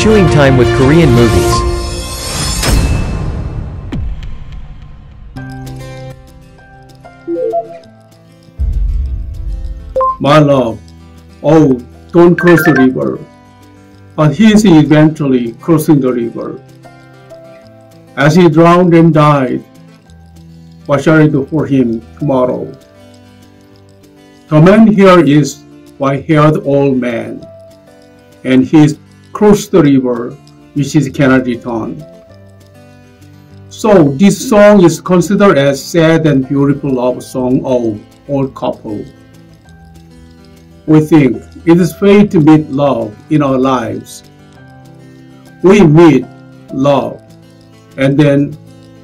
Chewing time with Korean movies. My love, oh, don't cross the river. But he is eventually crossing the river. As he drowned and died, what shall I do for him tomorrow? The man here is white-haired old man, and he's crossed the river, which he cannot return. So this song is considered as sad and beautiful love song of old couple. We think it is fate to meet love in our lives. We meet love and then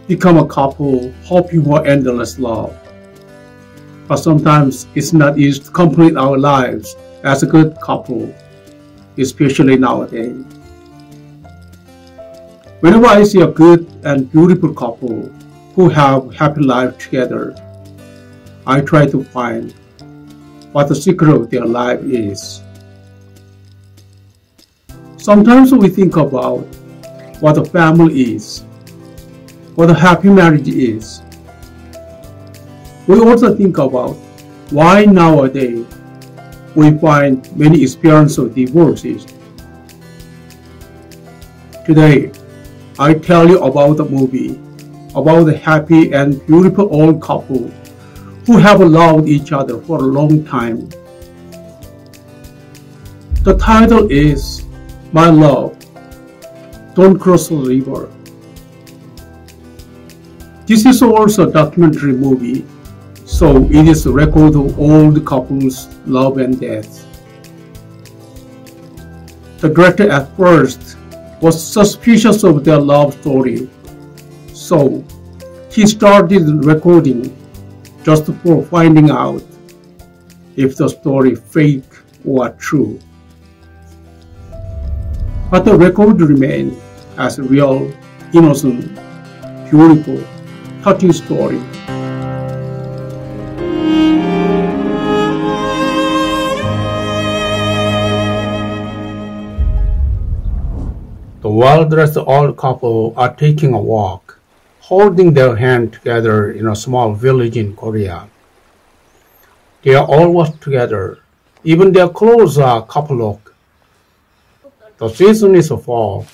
become a couple hoping for endless love. But sometimes it's not easy to complete our lives as a good couple, especially nowadays. Whenever I see a good and beautiful couple who have happy life together, I try to find what the secret of their life is. Sometimes we think about what a family is, what a happy marriage is. We also think about why nowadays we find many experiences of divorces. Today, I tell you about a movie about a happy and beautiful old couple who have loved each other for a long time. The title is My Love, Don't Cross the River. This is also a documentary movie, so it is a record of old couples' love and death. The director at first was suspicious of their love story, so he started recording just for finding out if the story fake or true. But the record remained as a real, innocent, beautiful, touching story. The well-dressed old couple are taking a walk, holding their hand together in a small village in Korea. They are always together. Even their clothes are couple-look. The season is fall.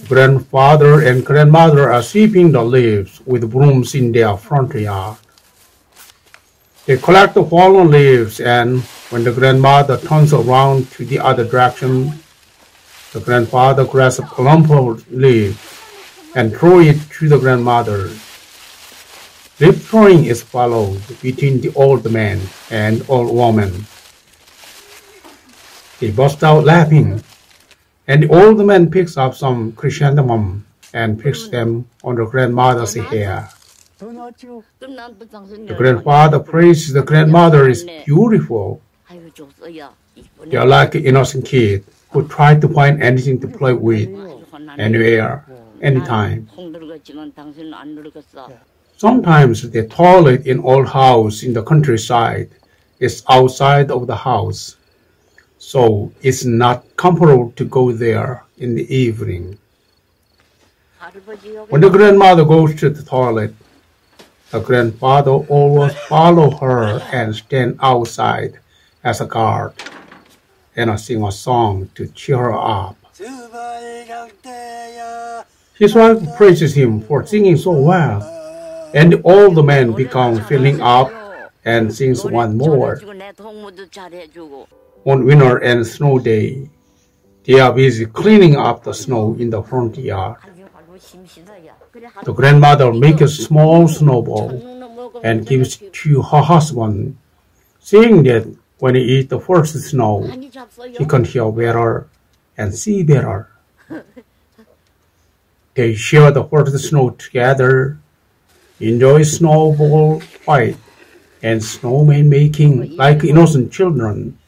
Grandfather and grandmother are sweeping the leaves with brooms in their front yard. They collect the fallen leaves, and when the grandmother turns around to the other direction, the grandfather grabs a clump of leaves and throw it to the grandmother. Leaf throwing is followed between the old man and old woman. They burst out laughing, and the old man picks up some chrysanthemum and picks them on the grandmother's hair. The grandfather praises the grandmother is beautiful. They are like an innocent kid who try to find anything to play with, anywhere, anytime. Sometimes the toilet in old house in the countryside is outside of the house, so it's not comfortable to go there in the evening. When the grandmother goes to the toilet, the grandfather always follow her and stand outside as a guard and sing a song to cheer her up. His wife praises him for singing so well, and the old man becomes filling up and sings one more. On winter and snow day, they are busy cleaning up the snow in the front yard. The grandmother makes a small snowball and gives it to her husband, saying that when he eats the first snow, he can hear better and see better. They share the first snow together, enjoy snowball fight and snowman making like innocent children.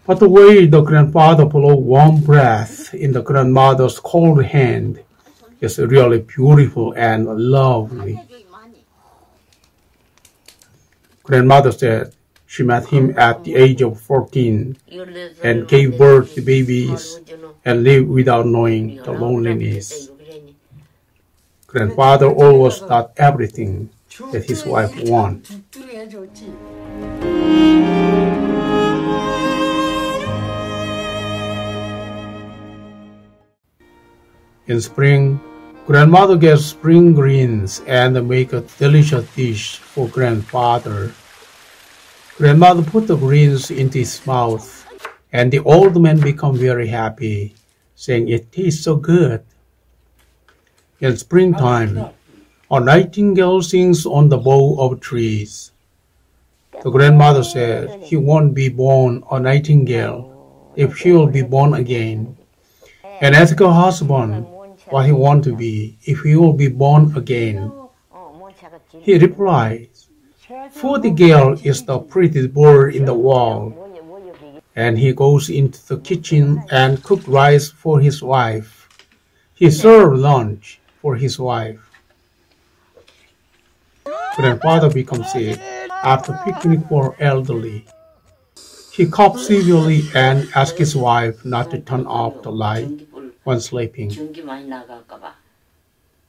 But the way the grandfather blows warm breath in the grandmother's cold hand is really beautiful and lovely. Grandmother said She met him at the age of 14 and gave birth to babies and lived without knowing the loneliness. Grandfather always got everything that his wife wanted. In spring, grandmother gets spring greens and make a delicious dish for grandfather. Grandmother put the greens into his mouth, and the old man become very happy, saying it tastes so good. In springtime, a nightingale sings on the bough of trees. The grandmother said he won't be born a nightingale if he will be born again, and asked her husband what he want to be if he will be born again. He replies, "For the girl is the prettiest bird in the world." And he goes into the kitchen and cooked rice for his wife. He served lunch for his wife. Grandfather becomes sick after picnic for elderly. He coughed severely and asked his wife not to turn off the light when sleeping.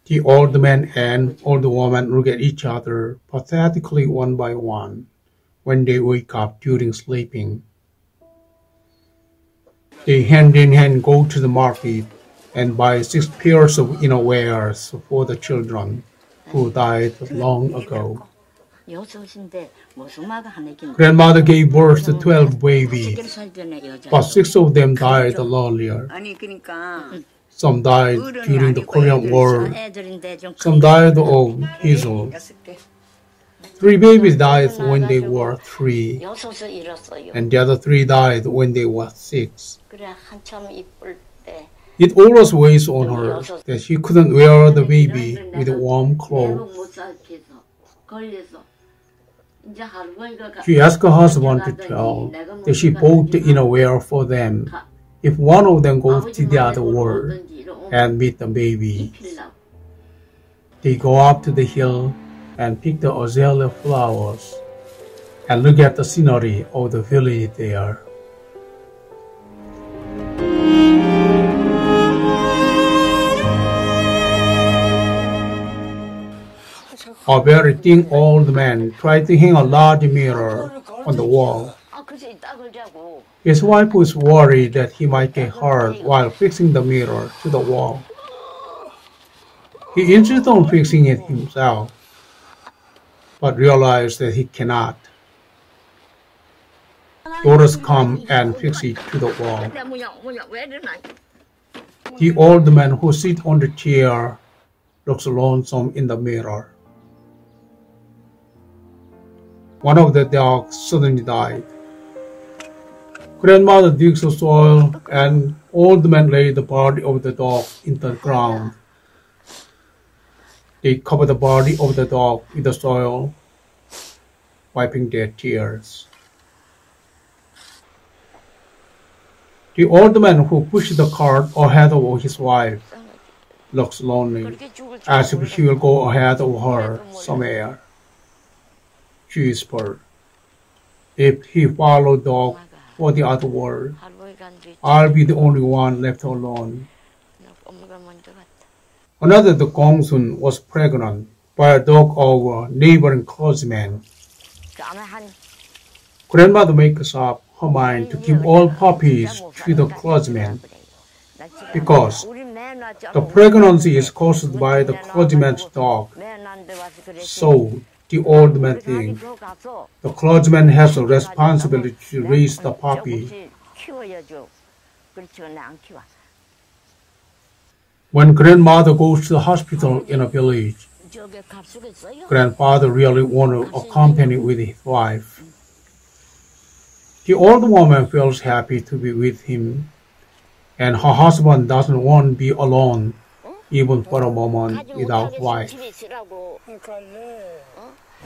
The old man and old woman look at each other pathetically one by one when they wake up during sleeping. They hand in hand go to the market and buy 6 pairs of innerwears for the children who died long ago. Grandmother gave birth to 12 babies, but 6 of them died earlier. Some died during the Korean War. Some died of measles. 3 babies died when they were 3, and the other 3 died when they were 6. It always weighs on her that she couldn't wear the baby with warm clothes. She asked her husband to tell that she bought the innerwear for them if one of them goes to the other world and meet the baby. They go up to the hill and pick the azalea flowers and look at the scenery of the village there. A very thin old man tried to hang a large mirror on the wall. His wife was worried that he might get hurt while fixing the mirror to the wall. He insisted on fixing it himself, but realized that he cannot. Daughters come and fix it to the wall. The old man who sits on the chair looks lonesome in the mirror. One of the dogs suddenly died. Grandmother digs the soil and old man laid the body of the dog in the ground. They cover the body of the dog with the soil, wiping their tears. The old man who pushed the cart ahead of his wife looks lonely, as if he will go ahead of her somewhere. She whispered, "If he followed dog for the other world, I'll be the only one left alone." Another Gongsun was pregnant by a dog of a neighboring clergyman. Grandmother makes up her mind to give all puppies to the clergyman because the pregnancy is caused by the clergyman's dog. So the old man thinks the clergyman has a responsibility to raise the puppy. When grandmother goes to the hospital in a village, grandfather really wanted a company with his wife. The old woman feels happy to be with him, and her husband doesn't want to be alone, even for a moment, without wife.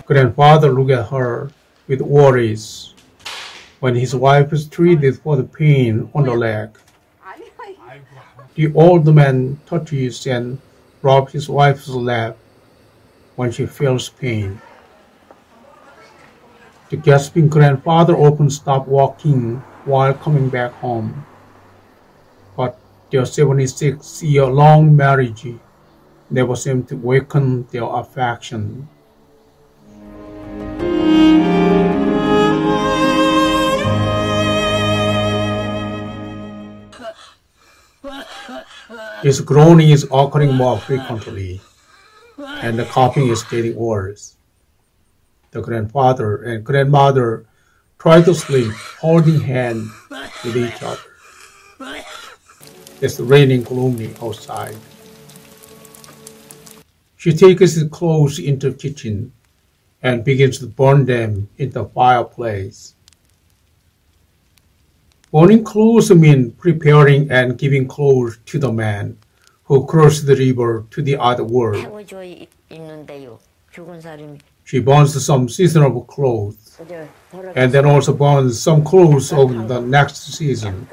Grandfather looks at her with worries when his wife is treated for the pain on the leg. The old man touches and rubs his wife's lap when she feels pain. The gasping grandfather often stopped walking while coming back home, but their 76-year-long marriage never seemed to awaken their affection. His groaning is occurring more frequently, and the coughing is getting worse. The grandfather and grandmother try to sleep holding hands with each other. It's raining gloomy outside. She takes his clothes into the kitchen and begins to burn them in the fireplace. Burning clothes means preparing and giving clothes to the man who crossed the river to the other world. She burns some seasonable clothes and then also burns some clothes of the next season.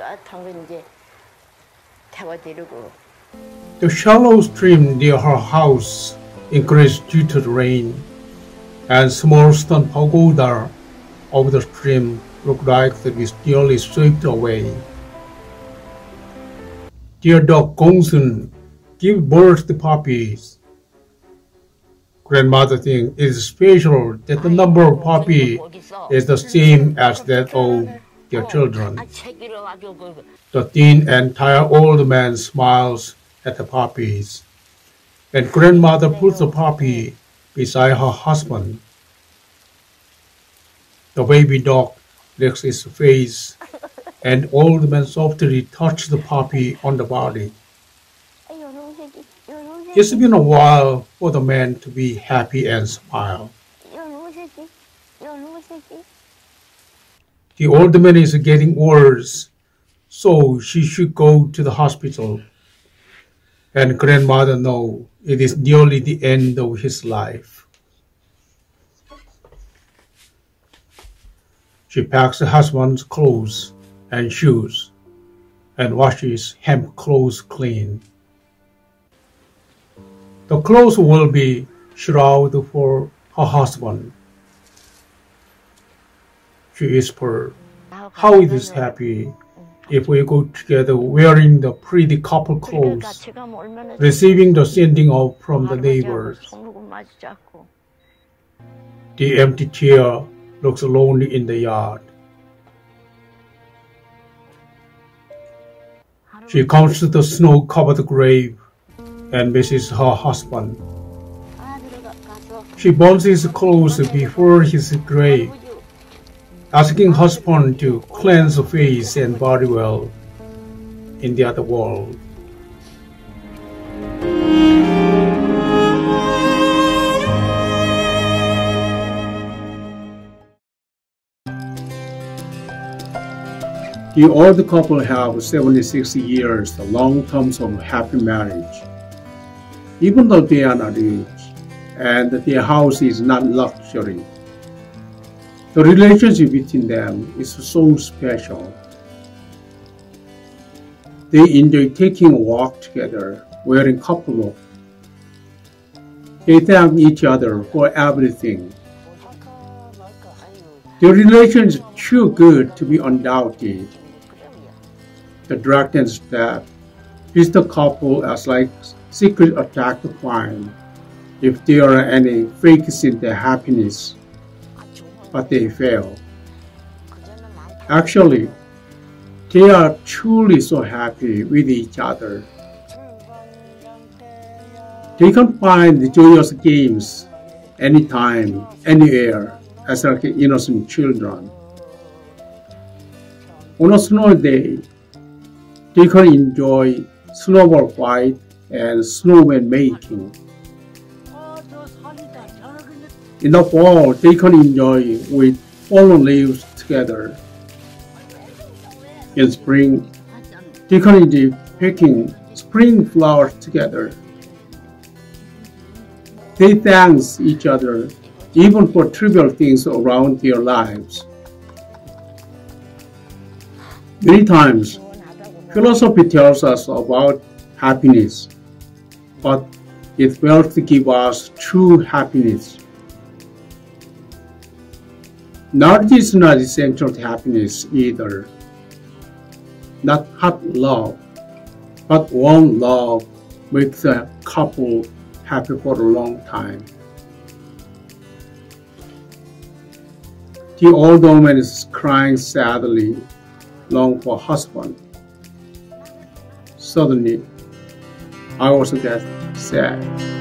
The shallow stream near her house increased due to the rain, and small stone pagoda over the stream looked like it was nearly swept away. Dear dog Gongsun, give birth to puppies. Grandmother thinks it is special that the number of puppies is the same as that of their children. The thin and tired old man smiles at the puppies, and grandmother puts the puppy beside her husband. The baby dog licks its face, and old man softly touches the puppy on the body. It's been a while for the man to be happy and smile. The old man is getting worse, so she should go to the hospital. And grandmother knows it is nearly the end of his life. She packs her husband's clothes and shoes and washes hemp clothes clean. The clothes will be shroud for her husband. She whispered, how it is happy if we go together wearing the pretty couple clothes, receiving the sending off from the neighbors. The empty chair looks lonely in the yard. She comes to the snow-covered grave and misses her husband. She burns his clothes before his grave, asking husband to cleanse face and body well in the other world. The old couple have 76 years, the long terms of happy marriage. Even though they are not rich, and their house is not luxury, the relationship between them is so special. They enjoy taking a walk together, wearing couple look. They thank each other for everything. Their relation is too good to be undoubted. The director and staff treat the couple as like secret attack to find if there are any fakes in their happiness, but they fail. Actually, they are truly so happy with each other. They can find the joyous games anytime, anywhere, as like innocent children. On a snowy day, they can enjoy snowball fight and snowman making. In the fall, they can enjoy with fallen leaves together. In spring, they can enjoy picking spring flowers together. They thank each other even for trivial things around their lives. Many times, philosophy tells us about happiness, but it fails to give us true happiness. Knowledge is not essential to happiness either. Not hot love, but warm love makes a couple happy for a long time. The old woman is crying sadly, long for husband. Suddenly, I also get sad.